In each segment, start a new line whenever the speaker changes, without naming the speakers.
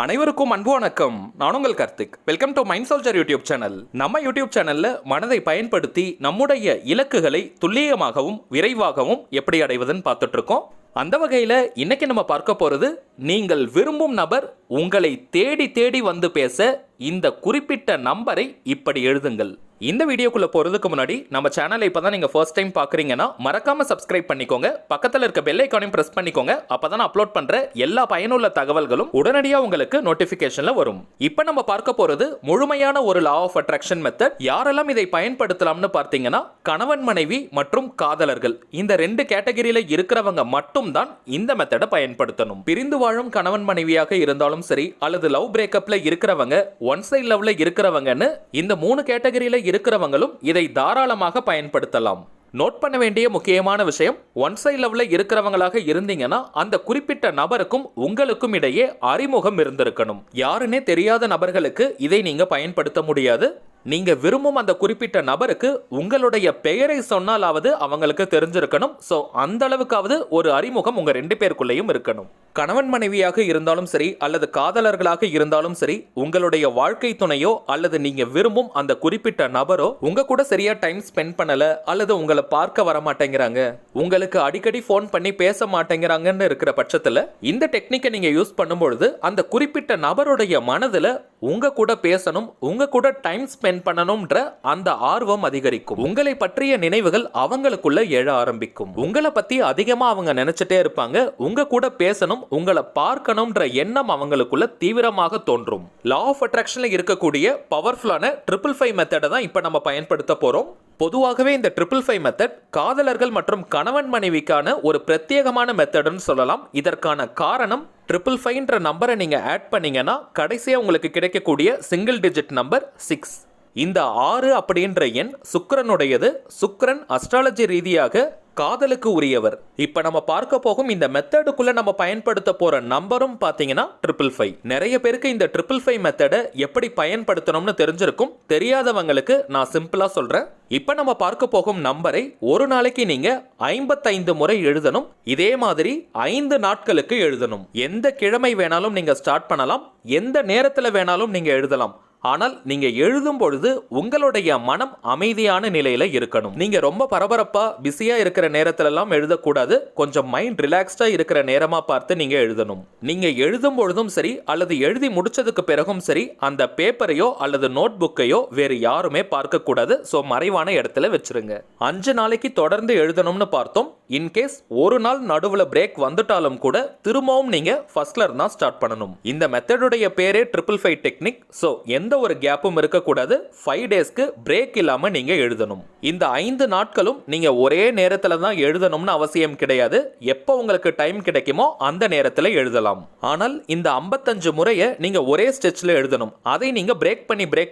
அனைவருக்கும் அன்பு வணக்கம். நான் உங்கள் Karthik. Welcome to mind soldier YouTube channel. நம்ம யூடியூப் சேனல்ல மனதை பயன்படுத்தி நம்முடைய இலக்குகளை துல்லியமாகவும் விரைவாகவும் எப்படி அடைவதுன்னு பார்த்துட்டு இருக்கோம். அந்த வகையில் இன்னைக்கு நம்ம பார்க்க போறது, நீங்கள் விரும்பும் நபர் உங்களை தேடி தேடி வந்து பேச இந்த குறிப்பிட்ட நம்பரை இப்படி எழுதுங்கள். இந்த வீடியோக்குள்ள போறதுக்கு முன்னாடி நம்ம சேனலை இப்பதான் நீங்க ஃபர்ஸ்ட் டைம் பாக்குறீங்கன்னா மறக்காம சப்ஸ்கிரைப் பண்ணிக்கோங்க. பக்கத்துல இருக்க பெல் ஐகானையும் பிரஸ் பண்ணிக்கோங்க. அப்பதான் அப்லோட் பண்ற எல்லா பயனுள்ள தகவல்களும் உடனடியா உங்களுக்கு நோட்டிபிகேஷன்ல வரும். இப்போ நம்ம பார்க்க போறது முழுமையான ஒரு லா ஆஃப் அட்ராக்ஷன் மெத்தட். யாரெல்லாம் இதை பயன்படுத்தலாம்னு பார்த்தீங்கன்னா, கணவன் மனைவி மற்றும் காதலர்கள் இந்த ரெண்டு கேட்டகரியில இருக்கிறவங்க மட்டும் தான் இந்த மெத்தடை பயன்படுத்தணும். பிரிந்து வாழும் கணவன் மனைவியாக இருந்தாலும் சரி, அல்லது லவ் பிரேக்கப்ல இருக்கிறவங்க, ஒன் சைட் லவ்ல இருக்கிறவங்கன்னு இந்த மூணு கேட்டகரியில இருக்கிறவங்களும் இதை தாராளமாக பயன்படுத்தலாம். நோட் பண்ண வேண்டிய முக்கியமான விஷயம், ஒன் சைட் லவ்ல இருக்கிறவங்களாக இருந்தீங்கன்னா அந்த குறிப்பிட்ட நபருக்கும் உங்களுக்கும் இடையே அறிமுகம் இருந்திருக்கணும். யாருன்னே தெரியாத நபர்களுக்கு இதை நீங்க பயன்படுத்த முடியாது. நீங்க விரும்பும் அந்த குறிப்பிட்ட நபருக்கு உங்களுடைய பெயரை சொன்னாலாவது அவங்களுக்கு தெரிஞ்சிருக்கணும். சோ அந்த அளவுக்காவது ஒரு அறிமுகம் உங்க ரெண்டு பேருக்குள்ளேயும் இருக்கணும். கணவன் மனைவியாக இருந்தாலும் சரி, அல்லது காதலர்களாக இருந்தாலும் சரி, உங்களுடைய வாழ்க்கை துணையோ அல்லது நீங்க விரும்பும் அந்த குறிப்பிட்ட நபரோ உங்க கூட சரியா டைம் ஸ்பெண்ட் பண்ணல, அல்லது உங்களை பார்க்க வர மாட்டேங்கிறாங்க, உங்களுக்கு அடிக்கடி போன் பண்ணி பேச மாட்டேங்கிறாங்கன்னு இருக்கிற பட்சத்துல இந்த டெக்னிக்கை நீங்க யூஸ் பண்ணும்பொழுது அந்த குறிப்பிட்ட நபருடைய மனதுல உங்க கூட பேசணும், உங்க கூட டைம் ஸ்பெண்ட் பண்ணணும்ன்ற அந்த ஆர்வம் அதிகரிக்கும். உங்களை பற்றிய நினைவுகள் அவங்களுக்குள்ள எழ ஆரம்பிக்கும். உங்களை பத்தி அதிகமா அவங்க நினைச்சிட்டே இருப்பாங்க. உங்க கூட பேசணும், உங்களை பார்க்கணும்ன்ற எண்ணம் அவங்களுக்குள்ள தீவிரமாக தோன்றும். லா ஆஃப் அட்ராக்ஷன்ல இருக்கக்கூடிய பவர்ஃபுல்லான 555 மெத்தடை தான் இப்ப நம்ம பயன்படுத்த போறோம். பொதுவாகவே இந்த 555 மெத்தட் காதலர்கள் மற்றும் கணவன் மனைவிக்கான ஒரு பிரத்யேகமான மெத்தட்னு சொல்லலாம். இதற்கான காரணம், 555ன்ற நம்பரை நீங்க ஆட் பண்ணீங்கன்னா கடைசியா உங்களுக்கு கிடைக்கக்கூடிய சிங்கிள் டிஜிட் நம்பர் 6. இந்த 6 அப்படின்ற எண் சுக்கிரனுடையது. சுக்கிரன் அஸ்ட்ராலஜி ரீதியாக காதலுக்கு உரியவர். இப்ப நம்ம பார்க்க போகும் இந்த மெத்தடுக்குள்ள நம்ம பயன்படுத்த போற நம்பரும் பாத்தீங்கன்னா 555. நிறைய பேருக்கு இந்த 555 மெத்தடை எப்படி பயன்படுத்தணும்னு தெரிஞ்சிருக்கும். தெரியாதவங்களுக்கு நான் சிம்பிளா சொல்றேன். இப்ப நம்ம பார்க்க போகும் நம்பரை ஒரு நாளைக்கு நீங்க 55 முறை எழுதணும். இதே மாதிரி 5 நாட்களுக்கு எழுதணும். எந்த கிழமை வேணாலும் நீங்க ஸ்டார்ட் பண்ணலாம், எந்த நேரத்துல வேணாலும் நீங்க எழுதலாம். ஆனால் நீங்க எழுதும் பொழுது உங்களுடைய மனம் அமைதியான நிலையில இருக்கணும். நீங்க ரொம்ப பரபரப்பா பிஸியா இருக்கிற நேரத்துல எல்லாம் எழுதக்கூடாது. கொஞ்சம் மைண்ட் ரிலாக்ஸ்டா இருக்கிற நேரமா பார்த்து நீங்க எழுதணும். நீங்க எழுதும் பொழுதும் சரி, அல்லது எழுதி முடிச்சதுக்கு பிறகும் சரி, அந்த பேப்பரையோ அல்லது நோட் புக்கையோ வேறு யாருமே பார்க்க கூடாது. சோ மறைவான இடத்துல வச்சிருங்க. 5 நாளைக்கு தொடர்ந்து எழுதணும்னு பார்த்தோம். இன்கேஸ் ஒரு நாள் நடுவுல பிரேக் வந்துட்டாலும் கூட திரும்பவும் நீங்க ஃபர்ஸ்ட்ல இருந்தா ஸ்டார்ட் பண்ணணும். இந்த மெத்தடுடைய பேரே 555 டெக்னிக். சோ எந்த ஒரு கேப்பும் இருக்கக்கூடாது. 5 டேஸ்க்கு பிரேக் இல்லாம நீங்க எழுதணும். இந்த 5 நாட்களும் நீங்க ஒரே நேரத்துல தான் எழுதணும்னு அவசியம் கிடையாது. எப்போ உங்களுக்கு டைம் கிடைக்குமோ அந்த நேரத்துல எழுதலாம். ஆனால் இந்த 55 முறையை நீங்க ஒரே ஸ்டெச்ல எழுதணும். அதை நீங்க பிரேக்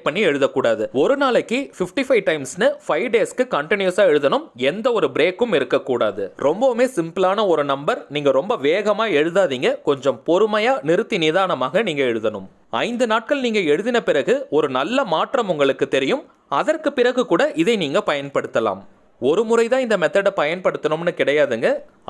பண்ணி எழுதக்கூடாது. ஒரு நாளைக்கு 55 டைம்ஸ்னு 5 டேஸ்க்கு கண்டினியூஸா எழுதணும். எந்த ஒரு பிரேக்கும் இருக்கக்கூடாது. ரொம்பவுமே சிம்பிளான ஒரு நம்பர். நீங்க ரொம்ப வேகமா எழுதாதீங்க. கொஞ்சம் பொறுமையா நிறுத்தி நிதானமாக நீங்க எழுதணும். 5 நாட்கள் நீங்க எழுதின பிறகு ஒரு நல்ல மாற்றம் உங்களுக்கு தெரியும். அதற்கு பிறகு கூட இதை நீங்க பயன்படுத்தலாம். ஒரு முறை தான் இந்த மெத்தடை பயன்படுத்தணும்னு கிடையாதுங்க.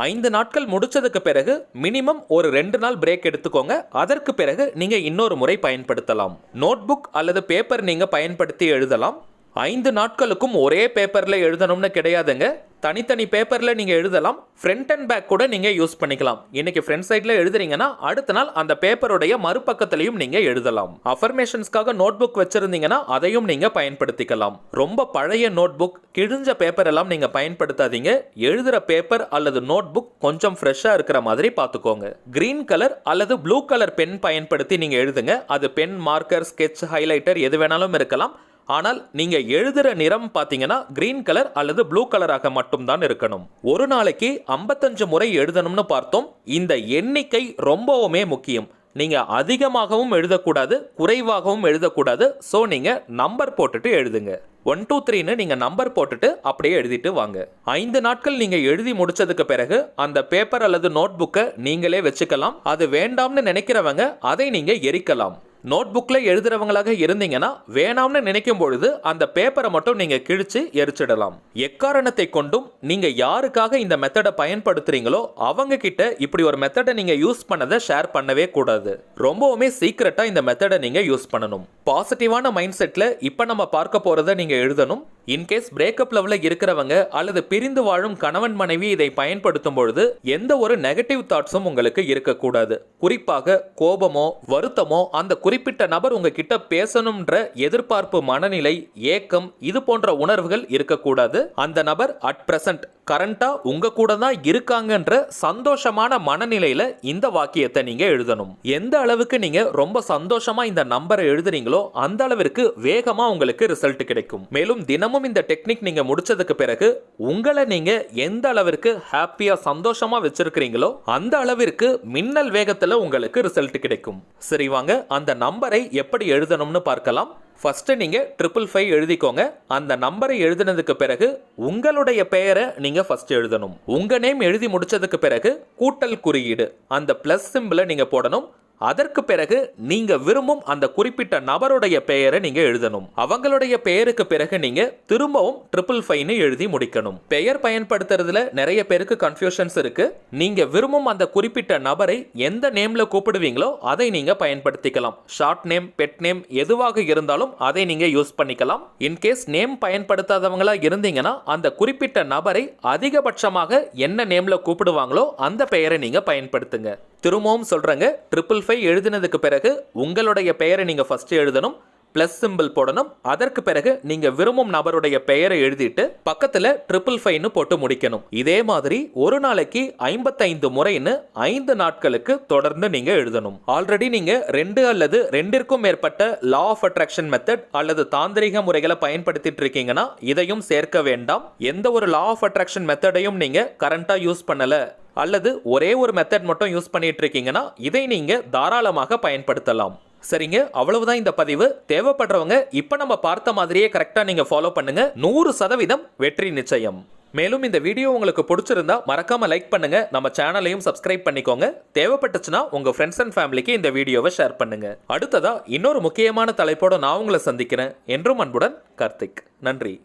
5 நாட்கள் முடிச்சதுக்கு பிறகு மினிமம் ஒரு 2 நாள் பிரேக் எடுத்துக்கோங்க. அதற்கு பிறகு நீங்க இன்னொரு முறை பயன்படுத்தலாம். நோட்புக் அல்லது பேப்பர் நீங்க பயன்படுத்தி எழுதலாம். 5 நாட்களுக்கும் ஒரே பேப்பர்ல எழுதணும்னு கிடையாதுங்க. தனித்தனி பேப்பர்ல நீங்க எழுதலாம். ஃப்ரண்ட் அண்ட் பேக் கூட நீங்க யூஸ் பண்ணிக்கலாம். இன்னைக்கு ஃப்ரண்ட் சைட்ல எழுதுறீங்கன்னா அடுத்த நாள் அந்த பேப்பருடைய மறுபக்கத்திலையும் நீங்க எழுதலாம். அஃபர்மேஷன்ஸ்க்காக நோட்புக் வச்சிருந்தீங்கன்னா அதையும் நீங்க பயன்படுத்திக்கலாம். ரொம்ப பழைய நோட்புக், கிழிஞ்ச பேப்பர் எல்லாம் நீங்க பயன்படுத்தாதீங்க. எழுதுற பேப்பர் அல்லது நோட்புக் கொஞ்சம் ஃப்ரெஷ்ஷா இருக்கிற மாதிரி பார்த்துக்கோங்க. கிரீன் கலர் அல்லது ப்ளூ கலர் பென் பயன்படுத்தி நீங்க எழுதுங்க. அது பென், மார்க்கர், ஸ்கெட்ச், ஹைலைட்டர் எது வேணாலும் இருக்கலாம். ஆனால் நீங்க எழுதுற நிறம் பாத்தீங்கன்னா கிரீன் கலர் அல்லது ப்ளூ கலராக மட்டும்தான் இருக்கணும். ஒரு நாளைக்கு 55 முறை எழுதணும்னு பார்த்தோம். இந்த எண்ணிக்கை ரொம்பவுமே முக்கியம். நீங்க அதிகமாகவும் எழுதக்கூடாது, குறைவாகவும் எழுதக்கூடாது. சோ நீங்க நம்பர் போட்டுட்டு எழுதுங்க. 1 2 3ன்னு நீங்க நம்பர் போட்டுட்டு அப்படியே எழுதிட்டு வாங்க. 5 நாட்கள் நீங்க எழுதி முடிச்சதுக்கு பிறகு அந்த பேப்பர் அல்லது நோட் புக்கை நீங்களே வச்சுக்கலாம். அது வேண்டாம்னு நினைக்கிறவங்க அதை நீங்க எரிக்கலாம். நோட் புக்ல எழுதுறவங்களாக இருந்தீங்கன்னா வேணாம்னு நினைக்கும் பொழுது அந்த பேப்பரை மட்டும் நீங்க கிழிச்சு எரிச்சிடலாம். எக்காரணத்தை கொண்டும் நீங்க யாருக்காக இந்த மெத்தடை பயன்படுத்துறீங்களோ அவங்க கிட்ட இப்படி ஒரு மெத்தடை நீங்க யூஸ் பண்ணதை ஷேர் பண்ணவே கூடாது. ரொம்பவுமே சீக்கிரட்டா இந்த மெத்தடை நீங்க யூஸ் பண்ணணும். பாசிட்டிவான மைண்ட் செட்ல இப்ப நம்ம பார்க்க போறதை நீங்க எழுதணும். இன்கேஸ் பிரேக்கப் லெவல்ல இருக்கிறவங்க அல்லது பிரிந்து வாழும் கணவன் மனைவி இதை பயன்படுத்தும் பொழுது எந்த ஒரு நெகட்டிவ் தாட்ஸும் உங்களுக்கு இருக்கக்கூடாது. குறிப்பாக கோபமோ வருத்தமோ அந்த குறிப்பிட்ட நபர் உங்ககிட்ட பேசணும்ன்ற எதிர்பார்ப்பு மனநிலை ஏக்கம் இது போன்ற உணர்வுகள் இருக்கக்கூடாது. அந்த நபர் அட் பிரசன்ட் கரண்டா உங்க கூட தான் இருக்காங்கன்ற சந்தோஷமான மனநிலையில இந்த வாக்கியத்தை நீங்க எழுதணும். எந்த அளவுக்கு நீங்க ரொம்ப சந்தோஷமா இந்த நம்பரை எழுதுறீங்களோ அந்த அளவிற்கு வேகமா உங்களுக்கு ரிசல்ட் கிடைக்கும். மேலும் தினமும் இந்த டெக்னிக் நீங்க முடிச்சதுக்கு பிறகு உங்களை நீங்க எந்த அளவிற்கு ஹாப்பியா சந்தோஷமா வச்சிருக்கீங்களோ அந்த அளவிற்கு மின்னல் வேகத்துல உங்களுக்கு ரிசல்ட் கிடைக்கும். சரி வாங்க அந்த நம்பரை எப்படி எழுதணும்னு பார்க்கலாம். ஃபர்ஸ்ட் நீங்க 555 எழுதிக்கோங்க. அந்த நம்பரை எழுதினதுக்கு பிறகு உங்களுடைய பெயரை நீங்க ஃபர்ஸ்ட் எழுதணும். உங்க நேம் எழுதி முடிச்சதுக்கு பிறகு கூட்டல் குறியீடு அந்த பிளஸ் சிம்பிளை நீங்க போடணும். அதற்கு பிறகு நீங்க விரும்பும் அந்த குறிப்பிட்ட நபருடைய பெயரை நீங்க எழுதணும். அவங்களுடைய பெயருக்கு பிறகு நீங்க திரும்பவும் 555 எழுதி முடிக்கணும். பெயர் பயன்படுத்துறதுல நிறைய பேருக்கு கன்ஃபியூஷன்ஸ் இருக்கு. நீங்க விரும்பும் அந்த குறிப்பிட்ட நபரை எந்த நேம்ல கூப்பிடுவீங்களோ அதை நீங்க பயன்படுத்திக்கலாம். ஷார்ட் நேம், பெட் நேம் எதுவாக இருந்தாலும் அதை நீங்க யூஸ் பண்ணிக்கலாம். இன்கேஸ் நேம் பயன்படுத்தாதவங்களா இருந்தீங்கன்னா அந்த குறிப்பிட்ட நபரை அதிகபட்சமாக என்ன நேம்ல கூப்பிடுவாங்களோ அந்த பெயரை நீங்க பயன்படுத்துங்க. திரும்பவும் சொல்றேங்க, 555 எழுதினதுக்கு பிறகு உங்களுடைய பெயரை நீங்க ஃபர்ஸ்ட் எழுதணும். பிளஸ் சிம்பிள் போடணும். அதற்கு பிறகு நீங்க விரும்பும் நபருடைய பெயரை எழுதிட்டு பக்கத்துல 555 போட்டு முடிக்கணும். இதே மாதிரி ஒரு நாளைக்கு 55 முறைன்னு 5 நாட்களுக்கு தொடர்ந்து நீங்க எழுதணும். ஆல்ரெடி நீங்க 2 அல்லது 2ற்கும் மேற்பட்ட லா ஆஃப் அட்ராக்ஷன் மெத்தட் அல்லது தாந்திரிக முறைகளை பயன்படுத்திட்டு இருக்கீங்கன்னா இதையும் சேர்க்க வேண்டாம். எந்த ஒரு லா ஆஃப் அட்ராக்ஷன் மெத்தடையும் நீங்க கரண்டா யூஸ் பண்ணல அல்லது ஒரே ஒரு மெத்தட் மட்டும் யூஸ் பண்ணிட்டு இருக்கீங்கன்னா இதை நீங்க தாராளமாக பயன்படுத்தலாம். சரிங்க, அவ்வளவுதான் இந்த பதிவு. தேவைப்படுறவங்க இப்ப நம்ம பார்த்த மாதிரியே கரெக்டா நீங்க ஃபாலோ பண்ணுங்க. 100% வெற்றி நிச்சயம். மேலும் இந்த வீடியோ உங்களுக்கு பிடிச்சிருந்தா மறக்காம லைக் பண்ணுங்க. நம்ம சேனலையும் சப்ஸ்கிரைப் பண்ணிக்கோங்க. தேவைப்பட்டுச்சுன்னா உங்க ஃப்ரெண்ட்ஸ் அண்ட் ஃபேமிலிக்கு இந்த வீடியோவை ஷேர் பண்ணுங்க. அடுத்ததா இன்னொரு முக்கியமான தலைப்போட நான் உங்களை சந்திக்கிறேன். என்றும் அன்புடன் கார்த்திக். நன்றி.